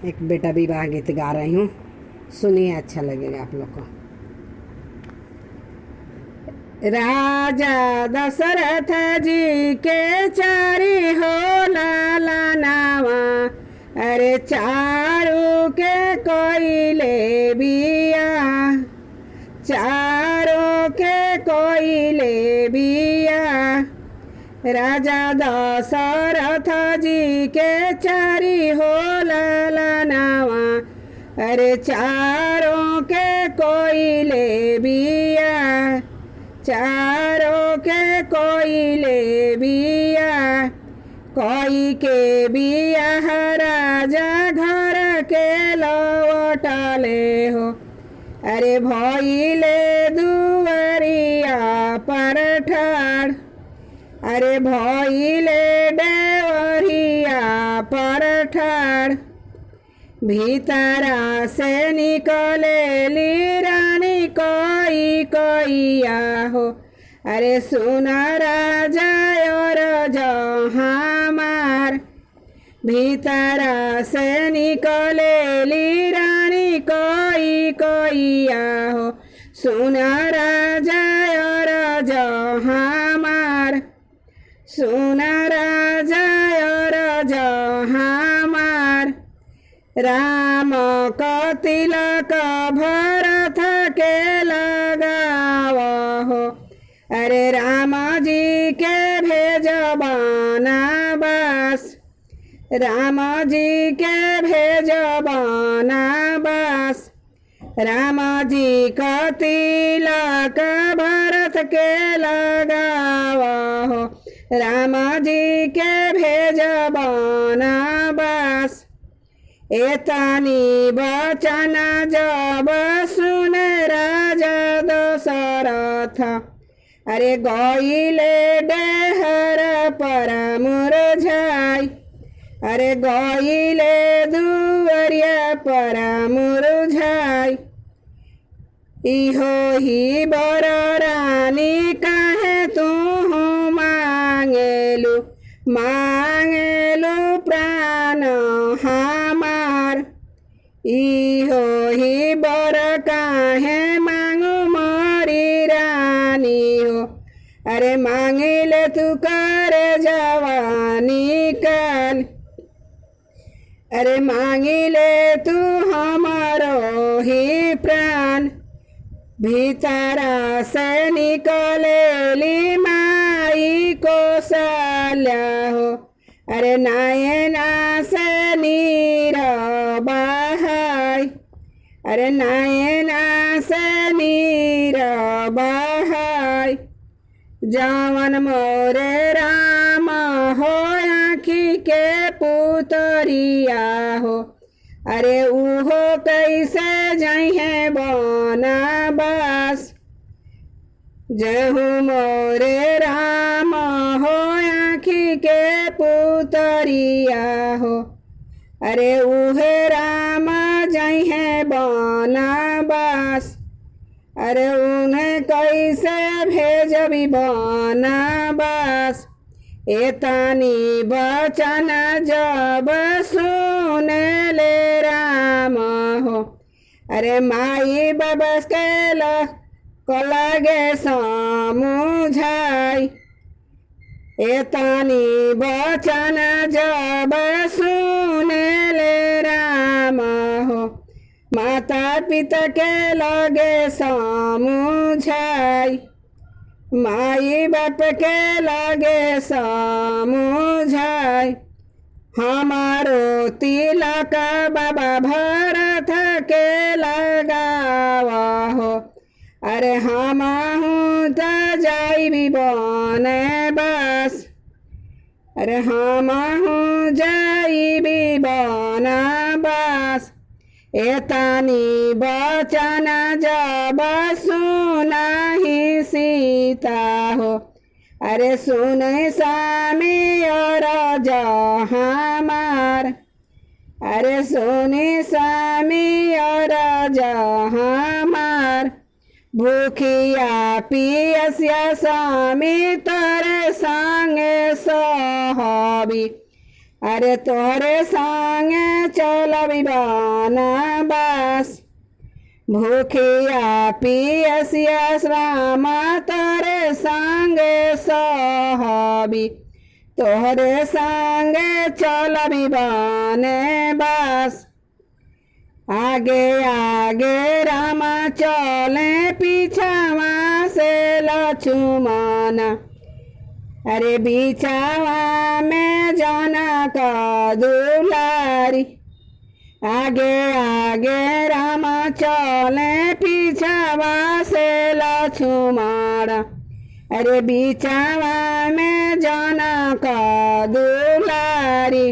एक बेटा विवाह गीत गा रही हूँ, सुनिए, अच्छा लगेगा आप लोग को। राजा दशरथ जी के चारी हो लाला नावा, अरे चारू के कोयले बिया, चारों के कोयले बिया। राजा दशरथ जी के चारी हो लाला नावा, अरे चारों के कोयले बिया, चारों के कोयले बिया। कोई के बिया राजा घर के लौटले हो, अरे भइले दुवरिया पर ठाड़, अरे भइले देवरिया पर ठाड़। भीतरा से निकले ली रानी कोई कोइया हो, अरे सुना राजा और जहामार। भीतरा से निकले ली रानी कोई कोइया हो, सुना राजा और जहामार, सुना राजा और जहामार। राम को तिलक भरत के लगावा हो, अरे राम जी के भेजबाना बस, राम जी के भेजबाना बस। राम जी का तिलक भरत के लगावा हो, राम जी के भेजबाना बस। एतानी बचन जब सुन राजा दशरथ, अरे गइले डेहर पर मुरझाई, अरे गइले दुवरिया पर मुरझाई। इहो ही बर रानी काहे तू मांगेलु, मांगेलु प्राण हमार। इहो ही बर काहे मांगू मोरी रानी हो, अरे मांगिले तू कर जवानी काल, अरे मांगिले तू हमारो ही प्राण। भीतरा से निकले ली माई कौशल्या हो, अरे नयना से नीर बहाय, अरे नयना से नीर बहाय। जवन मोरे राम हो आँखी के पुतरिया हो, अरे उहो कैसे जइहे बनवास। जहु मोरे राम हो आँखी के पुतरिया हो, अरे उहे राम जइहे बनवास। अरे उन्हें कैसे भेजबी बनवास। एतानी बचन जब सुने ले राम हो, अरे माई बाबा के लगे समुझाई। एतानी बचन जब सुने ले राम हो, माता पिता के लगे समुझाई, माई बाप के लगे समुझाई। हमारो तिलक बाबा भरत के लगावा हो, अरे हमहू त जाइबी बनवास, अरे हमहू जाइबी बनवास। एतानी बचन जब सुनाही सीता हो, अरे सुन स्वामी और जहामार, अरे सुन स्वामी और जहामार। भूखिया पियसिया स्वामी तोरे संगे सहबी, अरे तोहरे संगे चलबी बनवास भूखिया पियसिया श्राम तोरे संगे सहबी तोहरे संगे चलबी बनवास आगे आगे राम चले पीछावा से लक्ष्मण अरे बिछावा में जनक दुलारी आगे आगे राम चले पीछावा से लक्ष्मण अरे बिछावा में जनक दुलारी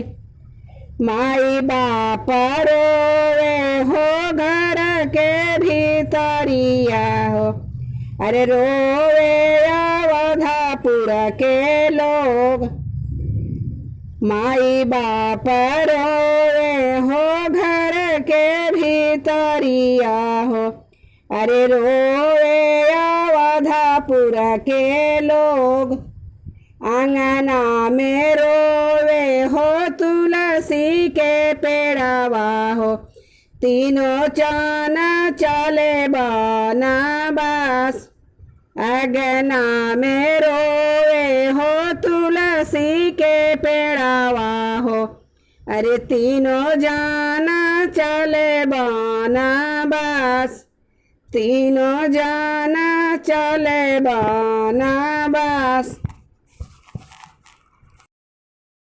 माई बाप रोवे हो घर के भीतरिया हो अरे रोवे अवधापुर के लोग माई बाप रोवे हो घर के भीतरिया हो अरे रोवे अवधापुर के लोग आंगना में रोवे हो तुलसी के पेड़ावा हो तीनों चना चले बनवास आंगना में रोवे हो तुलसी के पेड़ावा हो अरे तीनों जाना चले बनवास तीनों जाना चले बनवास।